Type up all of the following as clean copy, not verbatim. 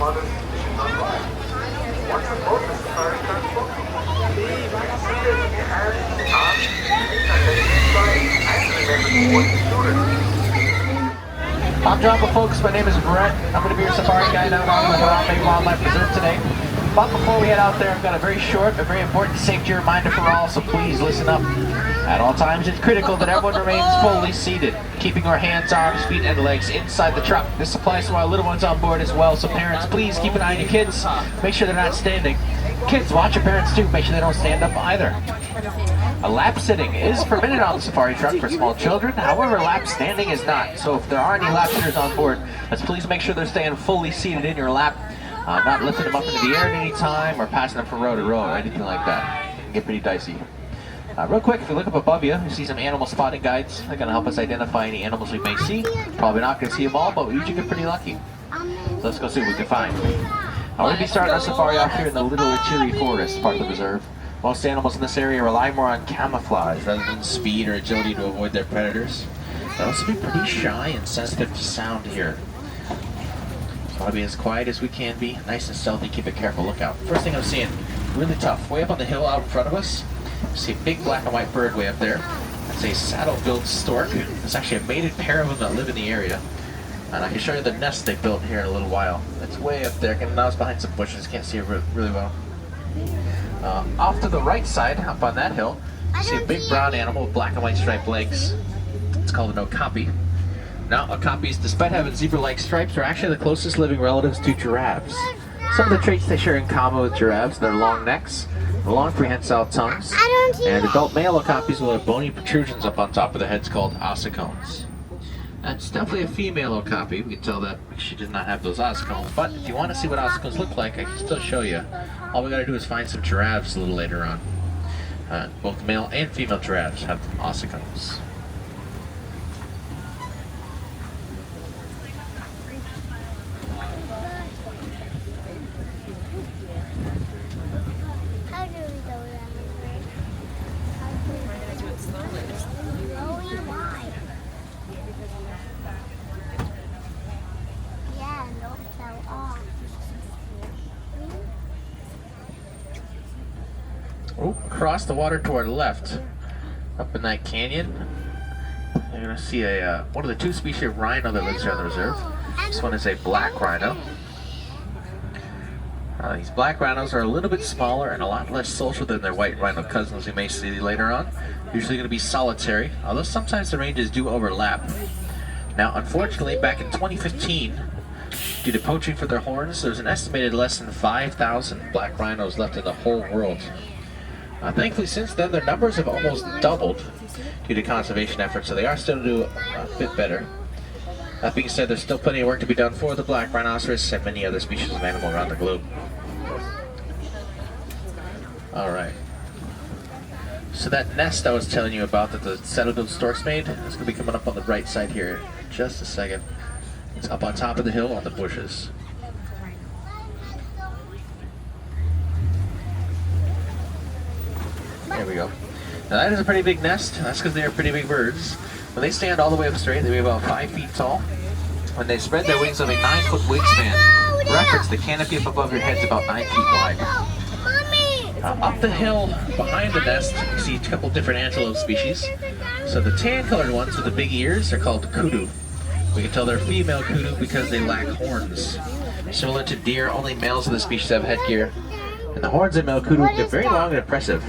modern conditions on board. Once aboard the safari transport, please be seated with your hands, arms, feet identified, and remember to warn the students. I'm Jungle folks, my name is Brett. I'm going to be your safari guide out on the Harambe Wildlife Reserve today. But before we head out there, I've got a very short, a very important safety reminder for all, so please listen up. At all times, it's critical that everyone remains fully seated, keeping our hands, arms, feet, and legs inside the truck. This applies to our little ones on board as well, so parents, please keep an eye on your kids. Make sure they're not standing. Kids, watch your parents too. Make sure they don't stand up either. A lap sitting is permitted on the safari truck for small children. However, lap standing is not. So if there are any lap sitters on board, let's please make sure they're staying fully seated in your lap, not lifting them up into the air at any time or passing them from row to row or anything like that. It can get pretty dicey. Real quick, if you look up above you, you see some animal spotting guides. They're going to help us identify any animals we may see. Probably not going to see them all, but we usually get pretty lucky. So let's go see what we can find. We're going to be starting our safari off here in the Little Itiri Forest, part of the reserve. Most animals in this area rely more on camouflage rather than speed or agility to avoid their predators. They also be pretty shy and sensitive to sound here. So want to be as quiet as we can be, nice and stealthy, keep a careful lookout. First thing I'm seeing, really tough, way up on the hill out in front of us, you see a big black and white bird way up there. That's a saddle-billed stork. There's actually a mated pair of them that live in the area. And I can show you the nest they built here in a little while. It's way up there, now it's behind some bushes, can't see it really well. Off to the right side, up on that hill, you see a big brown animal with black and white striped legs. It's called an okapi. Now, okapis, despite having zebra-like stripes, are actually the closest living relatives to giraffes. Some of the traits they share in common with giraffes, their long necks, long prehensile tongues, and adult male okapis will have bony protrusions up on top of their heads called ossicones. That's definitely a female okapi. We can tell that she does not have those ossicones. But if you want to see what ossicones look like, I can still show you. All we got to do is find some giraffes a little later on. Both male and female giraffes have ossicones. Across the water to our left, up in that canyon, you're going to see one of the two species of rhino that lives here in the reserve. This one is a black rhino. These black rhinos are a little bit smaller and a lot less social than their white rhino cousins you may see later on. Usually going to be solitary, although sometimes the ranges do overlap. Now, unfortunately, back in 2015, due to poaching for their horns, there's an estimated less than 5,000 black rhinos left in the whole world. Thankfully, since then, their numbers have almost doubled due to conservation efforts, so they are still doing a bit better. That being said, there's still plenty of work to be done for the black rhinoceros and many other species of animal around the globe. Alright. So that nest I was telling you about that the saddle-billed storks made, it's going to be coming up on the right side here in just a second. It's up on top of the hill on the bushes. There we go. Now that is a pretty big nest. That's because they are pretty big birds. When they stand all the way up straight, they weigh about 5 feet tall. When they spread their wings of a 9-foot wingspan, reference the canopy up above your head is about 9 feet wide. Up the hill behind the nest, you see a couple different antelope species. So the tan-colored ones with the big ears are called kudu. We can tell they're female kudu because they lack horns. Similar to deer, only males of the species have headgear. And the horns of male kudu are very long and impressive.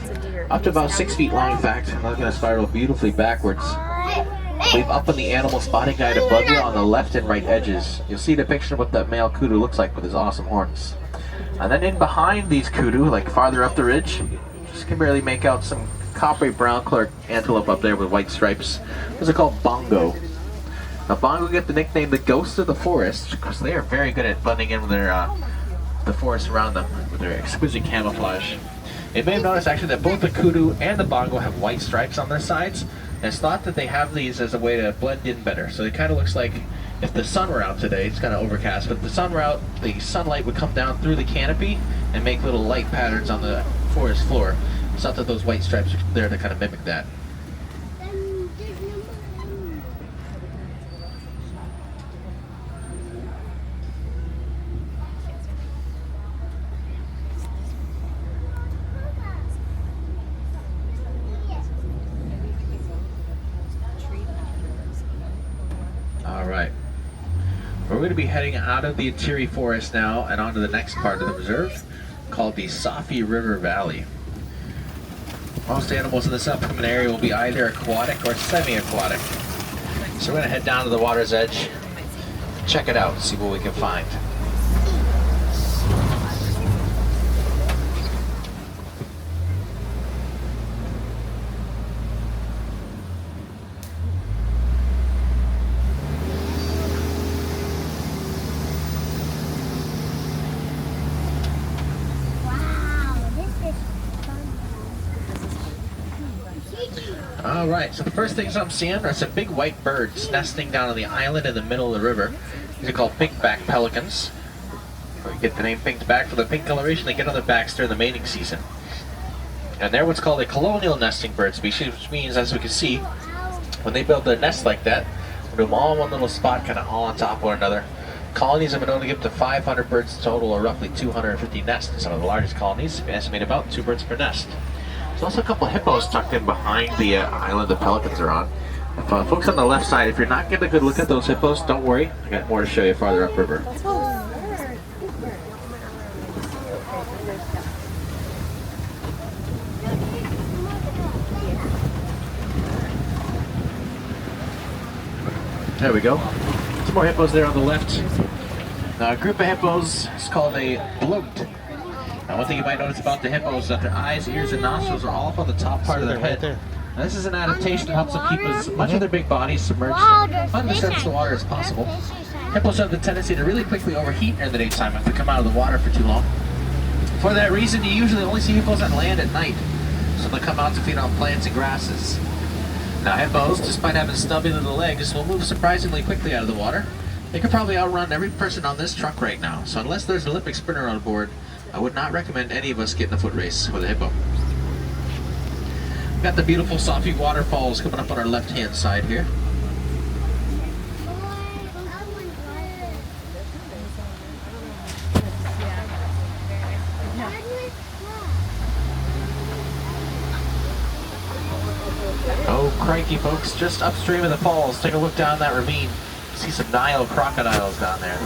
Up to about 6 feet long, in fact. They're going to spiral beautifully backwards. We've up on the animal spotting guide above you on the left and right edges. You'll see a depiction of what that male kudu looks like with his awesome horns. And then in behind these kudu, like farther up the ridge, just can barely make out some coppery brown colored antelope up there with white stripes. Those are called bongo. Now bongo get the nickname the ghosts of the forest because they are very good at blending in with their the forest around them with their exquisite camouflage. You may have noticed actually that both the kudu and the bongo have white stripes on their sides, and it's thought that they have these as a way to blend in better. So it kind of looks like if the sun were out today, it's kind of overcast, but if the sun were out, the sunlight would come down through the canopy and make little light patterns on the forest floor. It's thought that those white stripes are there to kind of mimic that. going to be heading out of the Atiri Forest now and onto the next part of the reserve called the Safi River Valley. Most animals in this upcoming area will be either aquatic or semi-aquatic. So we're going to head down to the water's edge, check it out, see what we can find. Alright, so the first things I'm seeing are some big white birds nesting down on the island in the middle of the river. These are called pinkback pelicans. We get the name pinkback for the pink coloration they get on their backs during the mating season. And they're what's called a colonial nesting bird species, which means, as we can see, when they build their nests like that, they do them all in one little spot, kind of all on top of one another. Colonies have been known to get up to 500 birds total, or roughly 250 nests in some of the largest colonies. We estimate about 2 birds per nest. There's also a couple of hippos tucked in behind the island the pelicans are on. If, folks on the left side, if you're not getting a good look at those hippos, don't worry. I got more to show you farther upriver. There we go. Some more hippos there on the left. Now, a group of hippos is called a bloat. Now, one thing you might notice about the hippos is that their eyes, ears, and nostrils are all up on the top part of their head. Now, this is an adaptation that helps them keep as much of their big bodies submerged under the surface of the water as possible. Hippos have the tendency to really quickly overheat in the daytime if they come out of the water for too long. For that reason, you usually only see hippos on land at night, so they'll come out to feed on plants and grasses. Now, hippos, despite having stubby little legs, will move surprisingly quickly out of the water. They could probably outrun every person on this truck right now, so unless there's an Olympic sprinter on board, I would not recommend any of us getting a foot race with a hippo. We've got the beautiful Safi waterfalls coming up on our left-hand side here. Oh, crikey, folks, just upstream of the falls, take a look down that ravine. See some Nile crocodiles down there.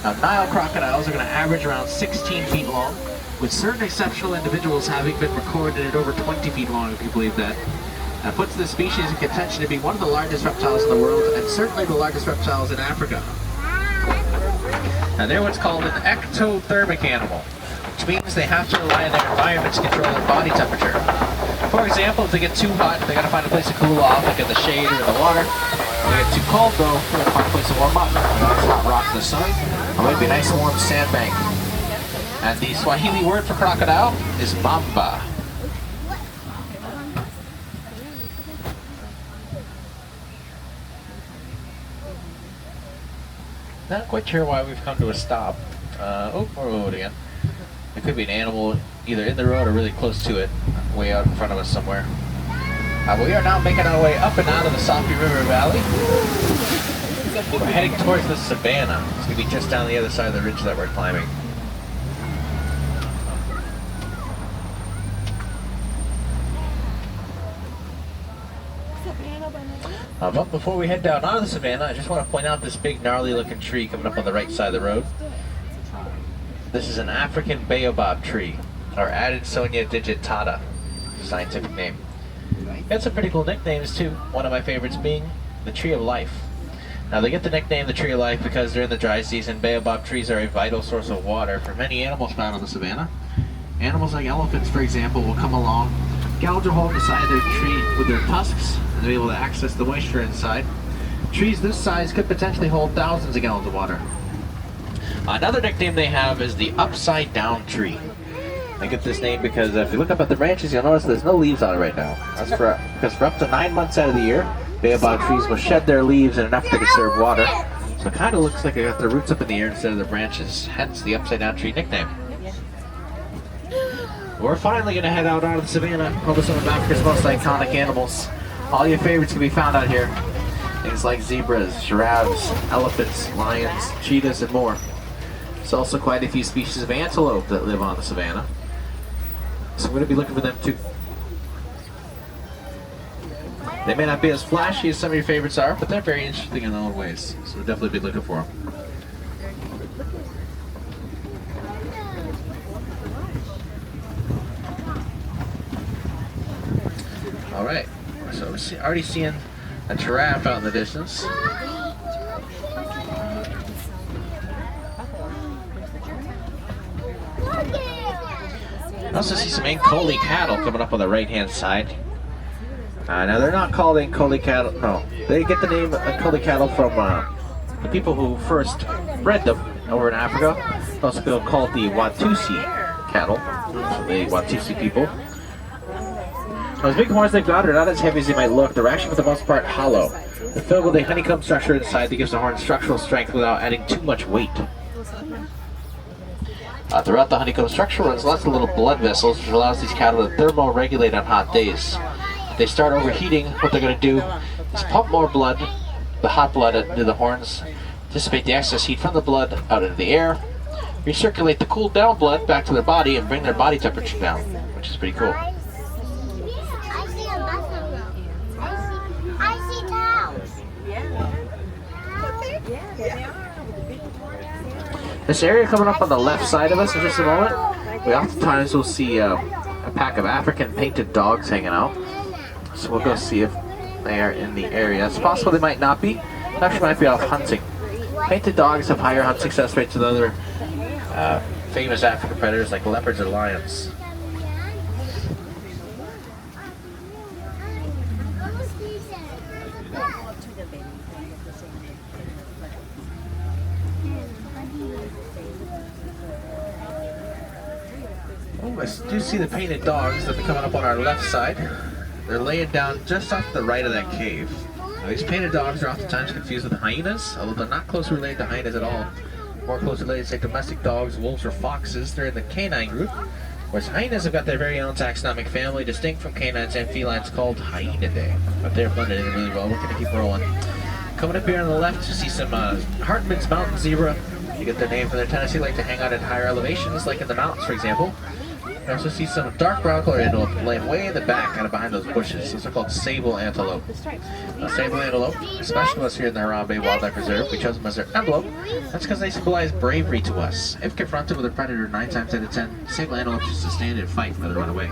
Now, Nile crocodiles are going to average around 16 feet long, with certain exceptional individuals having been recorded at over 20 feet long, if you believe that. That puts this species in contention to be one of the largest reptiles in the world, and certainly the largest reptiles in Africa. Now, they're what's called an ectothermic animal, which means they have to rely on their environment to control their body temperature. For example, if they get too hot, they got to find a place to cool off, like in the shade or in the water. If they get too cold, though, they got to find a place to warm up. Nice hot rock in the sun, or maybe a nice warm sandbank. And the Swahili word for crocodile is mamba. Not quite sure why we've come to a stop. More road again. It could be an animal either in the road or really close to it, way out in front of us somewhere. But we are now making our way up and out of the Safi River Valley. We're heading towards the Savannah. It's going to be just down the other side of the ridge that we're climbing. But before we head down onto the Savannah, I just want to point out this big gnarly looking tree coming up on the right side of the road. This is an African baobab tree, or Adansonia digitata, scientific name. It has some pretty cool nicknames too, one of my favorites being the Tree of Life. Now they get the nickname the Tree of Life because during the dry season, baobab trees are a vital source of water for many animals found on the Savannah. Animals like elephants, for example, will come along, gouge a hole in the side of their tree with their tusks, and they're able to access the moisture inside. Trees this size could potentially hold thousands of gallons of water. Another nickname they have is the upside down tree. They get this name because if you look up at the branches, you'll notice there's no leaves on it right now. That's because for up to 9 months out of the year, baobab trees will shed their leaves in an effort to conserve water. So it kind of looks like they got their roots up in the air instead of their branches, hence the upside down tree nickname. We're finally going to head out onto the Savannah, home to some of Africa's most iconic animals. All your favorites can be found out here. Things like zebras, giraffes, elephants, lions, cheetahs, and more. There's also quite a few species of antelope that live on the Savannah. So we're going to be looking for them too. They may not be as flashy as some of your favorites are, but they're very interesting in their own ways. So we'll definitely be looking for them. right, so we're already seeing a giraffe out in the distance. I also see some Ankoli cattle coming up on the right-hand side. Now they're not called Ankoli cattle. No, they get the name Ankoli cattle from the people who first bred them over in Africa. Also called the Watusi cattle. So the Watusi people. Those big horns they've got are not as heavy as they might look. They're actually, for the most part, hollow. They're filled with a honeycomb structure inside that gives the horn structural strength without adding too much weight. Throughout the honeycomb structure runs lots of little blood vessels, which allows these cattle to thermoregulate on hot days. If they start overheating, what they're going to do is pump more blood, the hot blood, into the horns, dissipate the excess heat from the blood out into the air, recirculate the cooled down blood back to their body, and bring their body temperature down, which is pretty cool. This area coming up on the left side of us in just a moment, we oftentimes will see a pack of African painted dogs hanging out. So we'll go see if they are in the area. It's possible they might not be. They actually might be off hunting. Painted dogs have higher hunt success rates than other famous African predators like leopards or lions. I do see the painted dogs that are coming up on our left side. They're laying down just off the right of that cave. Now, these painted dogs are oftentimes confused with hyenas, although they're not closely related to hyenas at all. More closely related to, say, domestic dogs, wolves, or foxes. They're in the canine group, whereas hyenas have got their very own taxonomic family, distinct from canines and felines, called Hyenidae. But they're blended in really well. We're going to keep rolling. Coming up here on the left, you see some Hartman's mountain zebra. You get their name from their tendency to like to hang out at higher elevations, like in the mountains, for example. You also see some dark brown colored antelope laying way in the back, kind of behind those bushes. Those are called sable antelope. Sable antelope, especially us here in the Harambe Wildlife Reserve, we chose them as their emblem. That's because they symbolize bravery to us. If confronted with a predator 9 times out of 10, sable antelope just to stand and fight rather than run away.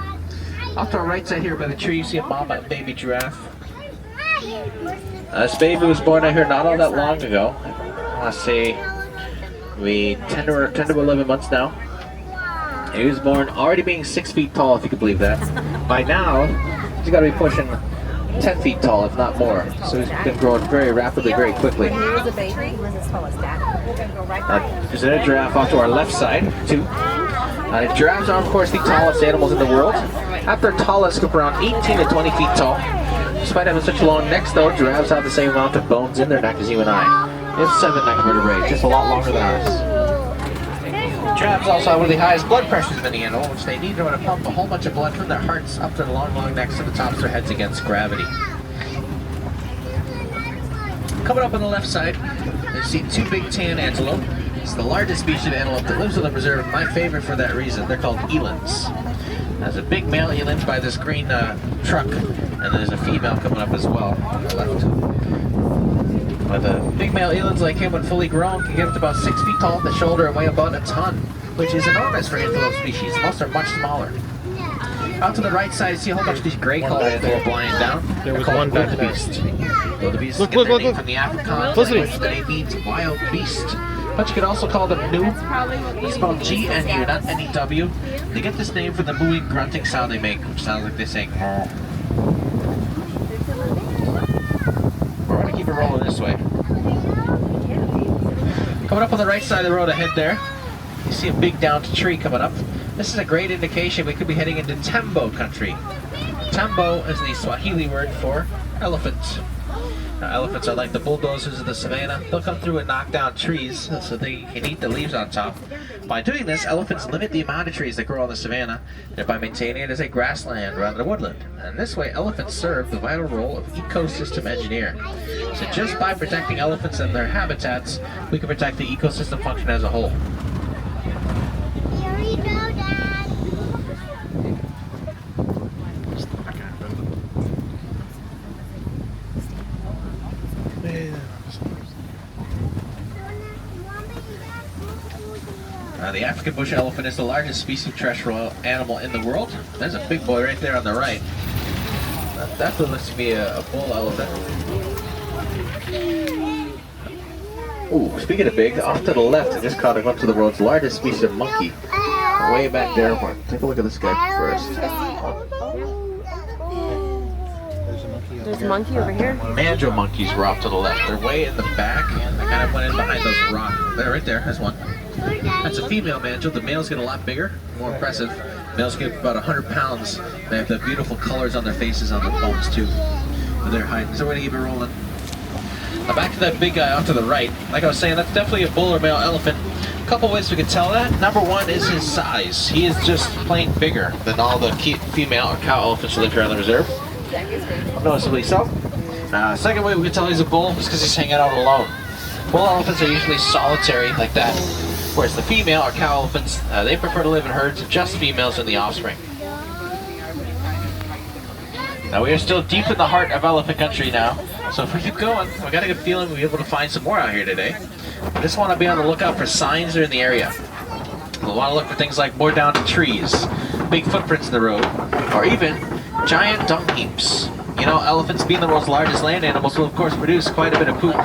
Off to our right side here by the tree, you see a mama and baby giraffe. This baby was born out here not all that long ago. I want to say we 10 to 11 months now. He was born already being 6 feet tall, if you could believe that. By now, he's got to be pushing 10 feet tall, if not more. So he's been growing very rapidly, very quickly. There's another giraffe off to our left side, too. Giraffes are, of course, the tallest animals in the world. At their tallest, scoop around 18 to 20 feet tall. Despite having such long necks, though, giraffes have the same amount of bones in their neck as you and I. They have 7 neck vertebrae, just a lot longer than ours. Giraffes also have one of the highest blood pressures of any animal, which they need in order to pump a whole bunch of blood from their hearts up to the long necks to the tops of their heads against gravity. Coming up on the left side, you see 2 big tan antelope. It's the largest species of antelope that lives in the preserve, my favorite for that reason. They're called elands. There's a big male eland by this green truck, and then there's a female coming up as well on the left. But the big male elands like him, when fully grown, can get up to about 6 feet tall at the shoulder and weigh about a ton, which is enormous for antelope species. Most are much smaller. Out to the right side, you see a whole bunch of these gray-colored antelope lying down. There was one wildebeest. Wildebeest get their name from the Afrikaans language that it means wild beast. But you could also call them new. It's spelled G-N-U, not N-E-W. They get this name from the mooing, grunting sound they make, which sounds like they're saying, oh. We're going to keep it rolling this way. Coming up on the right side of the road ahead there, you see a big downed tree coming up. This is a great indication we could be heading into Tembo country. Tembo is the Swahili word for elephant. Now, elephants are like the bulldozers of the savannah. They'll come through and knock down trees so they can eat the leaves on top. By doing this, elephants limit the amount of trees that grow on the savannah, thereby maintaining it as a grassland rather than a woodland. And this way, elephants serve the vital role of ecosystem engineer. So just by protecting elephants and their habitats, we can protect the ecosystem function as a whole. Here we go, Dad. The African bush elephant is the largest species of terrestrial animal in the world. There's a big boy right there on the right. That definitely looks to be a bull elephant. Ooh, speaking of big, off to the left, I just caught a glimpse of the world's largest species of monkey. Way back there. Take a look at this guy first. There's a monkey over here. Manjo monkeys were off to the left. They're way in the back, and they kind of went in behind those rocks. There, right there, there's one. That's a female manjo. The males get a lot bigger, more impressive. Males get about 100 pounds. They have the beautiful colors on their faces, on their bones too. But they're hiding. So we're gonna keep it rolling. Now back to that big guy off to the right. Like I was saying, that's definitely a bull or male elephant. A couple ways we can tell that. Number one is his size. He is just plain bigger than all the female or cow elephants that live here on the reserve. Noticeably so. Second way we can tell he's a bull is because he's hanging out alone. Bull elephants are usually solitary like that, whereas the female or cow elephants, they prefer to live in herds of just females and the offspring. Now we are still deep in the heart of elephant country now, so if we keep going, we got a good feeling we'll be able to find some more out here today. I just want to be on the lookout for signs that are in the area. We'll want to look for things like more down to trees, big footprints in the road, or even giant dung heaps. You know, elephants being the world's largest land animals will of course produce quite a bit of poop.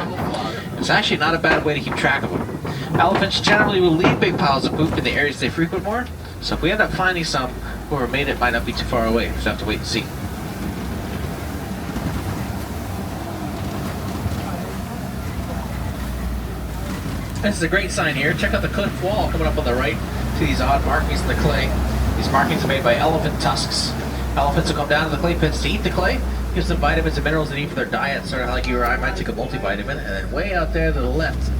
It's actually not a bad way to keep track of them. Elephants generally will leave big piles of poop in the areas they frequent more, so if we end up finding some, whoever made it might not be too far away. We'll just have to wait and see. This is a great sign here. Check out the cliff wall coming up on the right. See these odd markings in the clay. These markings are made by elephant tusks. Elephants will come down to the clay pits to eat the clay. Gives them vitamins and minerals they need for their diet. Sort of like you or I might take a multivitamin. And then way out there to the left,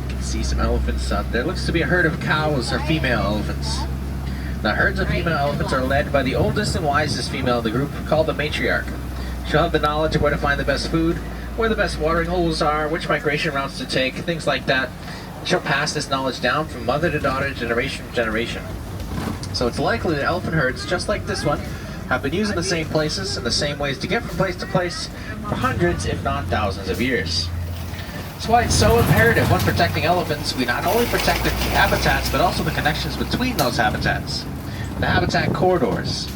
you can see some elephants out there. Looks to be a herd of cows or female elephants. Now herds of female elephants are led by the oldest and wisest female in the group, called the matriarch. She'll have the knowledge of where to find the best food, where the best watering holes are, which migration routes to take, things like that. She'll pass this knowledge down from mother to daughter, generation to generation. So it's likely that elephant herds, just like this one, have been using the same places and the same ways to get from place to place for hundreds, if not thousands of years. That's why it's so imperative when protecting elephants, we not only protect the habitats, but also the connections between those habitats. The habitat corridors,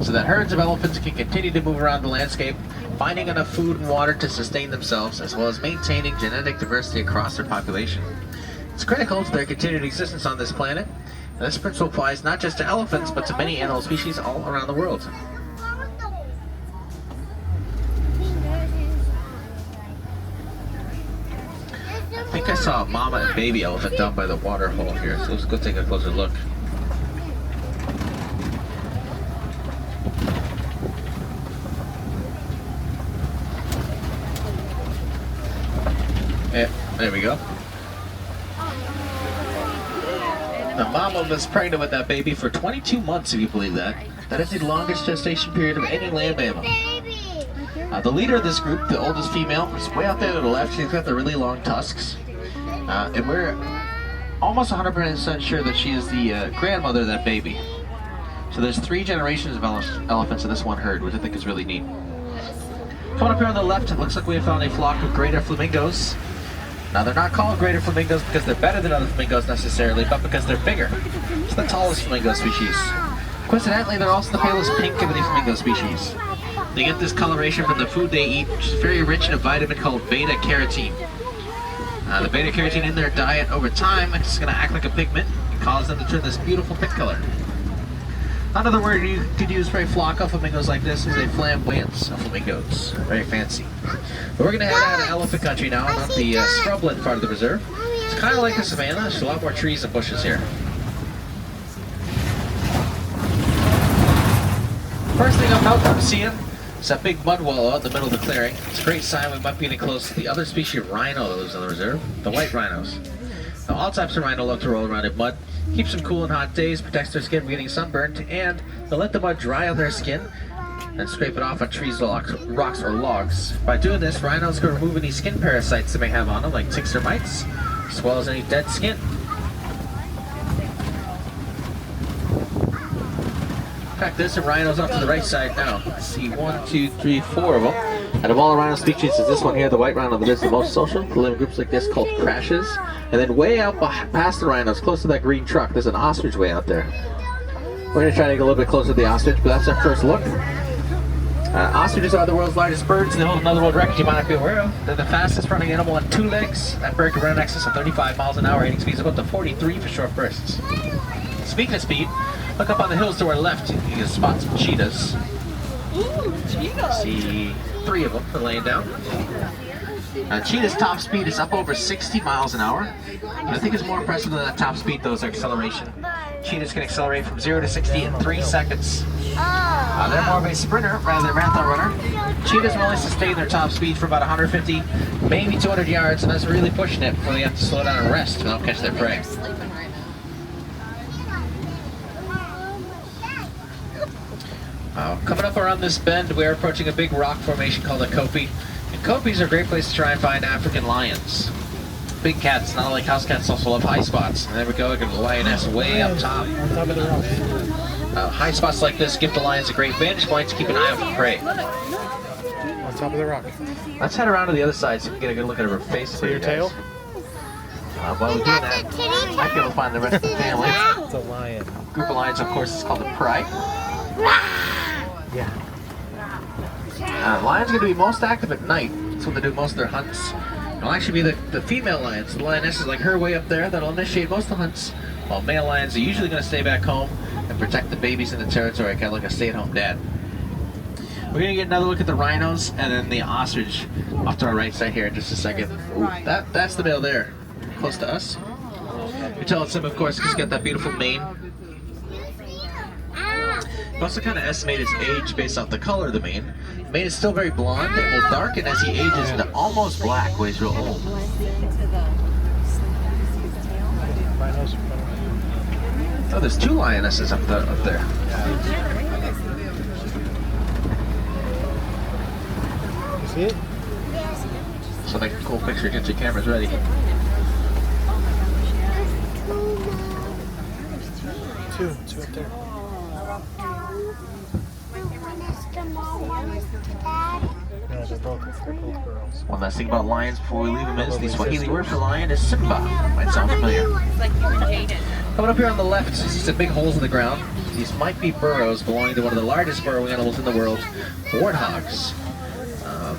so that herds of elephants can continue to move around the landscape, finding enough food and water to sustain themselves, as well as maintaining genetic diversity across their population. It's critical to their continued existence on this planet, and this principle applies not just to elephants, but to many animal species all around the world. I think I saw a mama and baby elephant down by the water hole here, so let's go take a closer look. Yeah, there we go. The mama was pregnant with that baby for 22 months, if you believe that. That is the longest gestation period of any land mammal. The leader of this group, the oldest female, is way out there to the left. She's got the really long tusks. And we're almost 100% sure that she is the grandmother of that baby. So there's 3 generations of elephants in this one herd, which I think is really neat. Coming up here on the left, it looks like we have found a flock of greater flamingos. Now they're not called greater flamingos because they're better than other flamingos necessarily, but because they're bigger. It's the tallest flamingo species. Coincidentally, they're also the palest pink of any flamingo species. They get this coloration from the food they eat, which is very rich in a vitamin called beta-carotene. The beta-carotene in their diet over time is just going to act like a pigment and cause them to turn this beautiful pink color. Another word you could use for a flock of flamingos like this is a flamboyance of flamingos. Very fancy. But we're going to head out of elephant country now, not the scrubland part of the reserve. It's kind of like the Savannah. There's a lot more trees and bushes here. First thing I'm seeing is that big mud wall out in the middle of the clearing. It's a great sign we might be getting close to the other species of rhino that lives on the reserve, the white rhinos. Now all types of rhino love to roll around in mud. Keeps them cool on hot days, protects their skin from getting sunburned, and they'll let the mud dry on their skin and scrape it off on trees, rocks, or logs. By doing this, rhinos can remove any skin parasites they may have on them, like ticks or mites, as well as any dead skin. In fact, there's some rhinos off to the right side now. I see 1, 2, 3, 4 of them. Out of all the rhino species, is this one here, the white rhino, that is the most social. They live in groups like this called crashes. And then way out past the rhinos, close to that green truck, there's an ostrich way out there. We're going to try to get a little bit closer to the ostrich, but that's our first look. Ostriches are the world's largest birds, and they hold another world record you might not be aware of. They're the fastest running animal on 2 legs. That bird can run in excess of 35 miles an hour, hitting speeds of up to 43 for short bursts. Speaking of speed, look up on the hills to our left. You can spot some cheetahs. Ooh, cheetahs! See 3 of them laying down. Cheetah's top speed is up over 60 miles an hour. But I think it's more impressive than that top speed though is their acceleration. Cheetahs can accelerate from 0 to 60 in 3 seconds. They're more of a sprinter rather than a marathon runner. Cheetahs will only sustain their top speed for about 150, maybe 200 yards, and that's really pushing it before they have to slow down and rest and they'll catch their prey. Coming up around this bend, we are approaching a big rock formation called a kopie. And kopies are a great place to try and find African lions. Big cats, not like house cats, also love high spots. And there we go, look at the lioness way up top. On top of the rocks. High spots like this give the lions a great vantage point to keep an eye out for prey. On top of the rock. Let's head around to the other side so we can get a good look at her face. See your tail? While we're doing that, I might be able to find the rest of the family. It's a lion. Group of lions, of course, is called the pride. Yeah. Lions are going to be most active at night. That's when they do most of their hunts. It'll actually be the female lions. The lioness is like her way up there that'll initiate most of the hunts. While male lions are usually going to stay back home and protect the babies in the territory, kind of like a stay-at-home dad. We're going to get another look at the rhinos and then the ostrich off to our right side here in just a second. Ooh, that's the male there, close to us. You tell it's him, of course, because he's got that beautiful mane. We also kind of estimate his age based off the color of the mane. The mane is still very blonde and will darken as he ages into almost black when he's real old. Oh, there's 2 lionesses up there. You see it? So make a cool picture, get your cameras ready. Two up there. No, they're both girls. One last thing about lions before we leave them is the Swahili word for lion is Simba. Might sound familiar. Coming up here on the left, you see some big holes in the ground. These might be burrows belonging to one of the largest burrowing animals in the world, warthogs.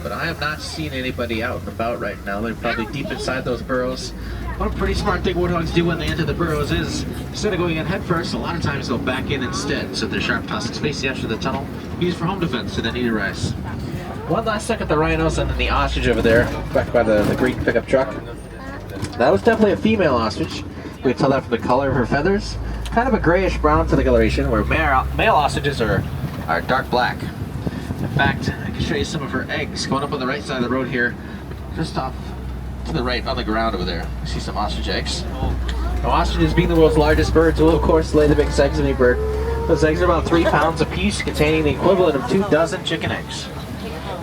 But I have not seen anybody out and about right now. They're probably deep inside those burrows. What a pretty smart thing warthogs do when they enter the burrows is, instead of going in head first, a lot of times they'll back in instead, so their sharp tusks face the edge of the tunnel, used for home defense should they need to rise. One last look at the rhinos and then the ostrich over there, back by the green pickup truck. That was definitely a female ostrich. We can tell that from the color of her feathers. Kind of a grayish-brown to the coloration, where male ostriches are dark black. In fact, I can show you some of her eggs going up on the right side of the road here, just off to the right on the ground over there. You see some ostrich eggs. Now, ostriches, being the world's largest birds, will of course lay the biggest eggs of any bird. Those eggs are about 3 pounds apiece, containing the equivalent of 2 dozen chicken eggs.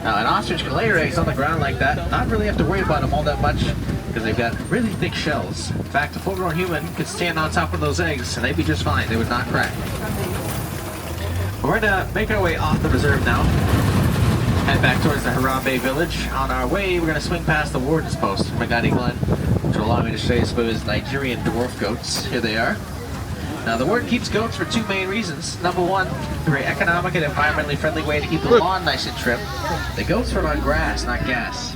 Now, an ostrich can lay her eggs on the ground like that, not really have to worry about them all that much, because they've got really thick shells. In fact, a full-grown human could stand on top of those eggs, and they'd be just fine. They would not crack. We're going to make our way off the reserve now. Head back towards the Harambe village. On our way, we're going to swing past the warden's post from Magadi Glen, which will allow me to show you some of his Nigerian dwarf goats. Here they are. Now, the warden keeps goats for 2 main reasons. Number 1, a very economic and environmentally friendly way to keep the lawn nice and trim. The goats run on grass, not gas.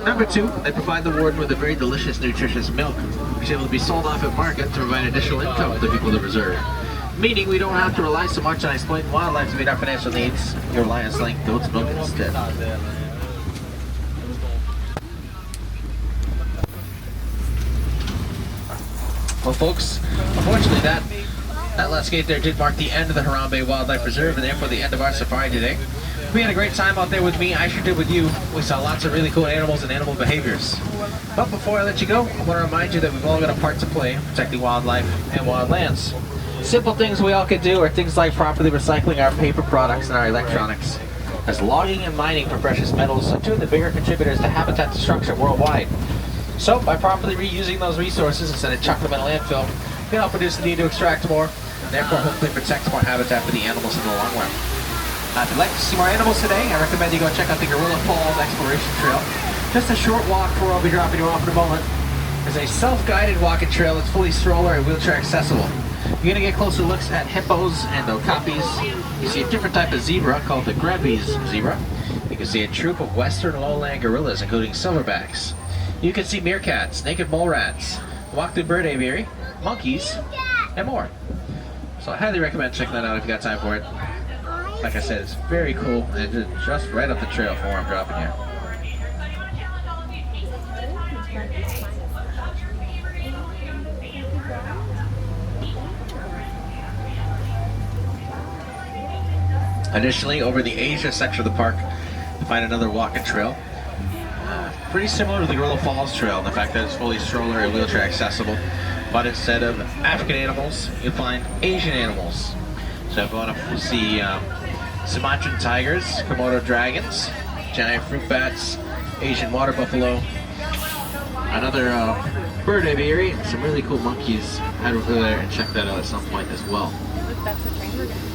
Number 2, they provide the warden with a very delicious, nutritious milk, which is able to be sold off at market to provide additional income to the people of the reserve. Meaning we don't have to rely so much on exploiting wildlife to meet our financial needs. You're relying on selling goat's milk instead. Well, folks, unfortunately that last gate there did mark the end of the Harambe Wildlife Reserve and therefore the end of our safari today. We had a great time out there with me. I sure did with you. We saw lots of really cool animals and animal behaviors. But before I let you go, I want to remind you that we've all got a part to play in protecting wildlife and wildlands. Simple things we all could do are things like properly recycling our paper products and our electronics, as logging and mining for precious metals are 2 of the bigger contributors to habitat destruction worldwide. So, by properly reusing those resources instead of chucking them in a landfill, we can help reduce the need to extract more, and therefore hopefully protect more habitat for the animals in the long run. If you'd like to see more animals today, I recommend you go check out the Gorilla Falls Exploration Trail. Just a short walk before I'll be dropping you off in a moment. is a self-guided walking trail that's fully stroller and wheelchair accessible. You're gonna get closer looks at hippos and okapis. You see a different type of zebra called the Grebbe's zebra. You can see a troop of western lowland gorillas, including silverbacks. You can see meerkats, naked mole rats, walk through bird aviary, monkeys, and more. So I highly recommend checking that out if you got time for it. Like I said, it's very cool and it's just right up the trail from where I'm dropping here. Additionally, over the Asia section of the park, you find another walking trail. Pretty similar to the Gorilla Falls Trail in the fact that it's fully stroller and wheelchair accessible. But instead of African animals, you'll find Asian animals. So if you want to see Sumatran tigers, Komodo dragons, giant fruit bats, Asian water buffalo, another bird aviary, and some really cool monkeys. Head over there and check that out at some point as well. That's the train we're going to take.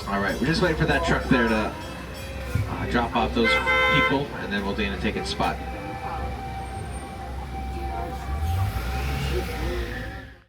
Alright, we're just waiting for that truck there to drop off those people, and then we'll do an take its spot.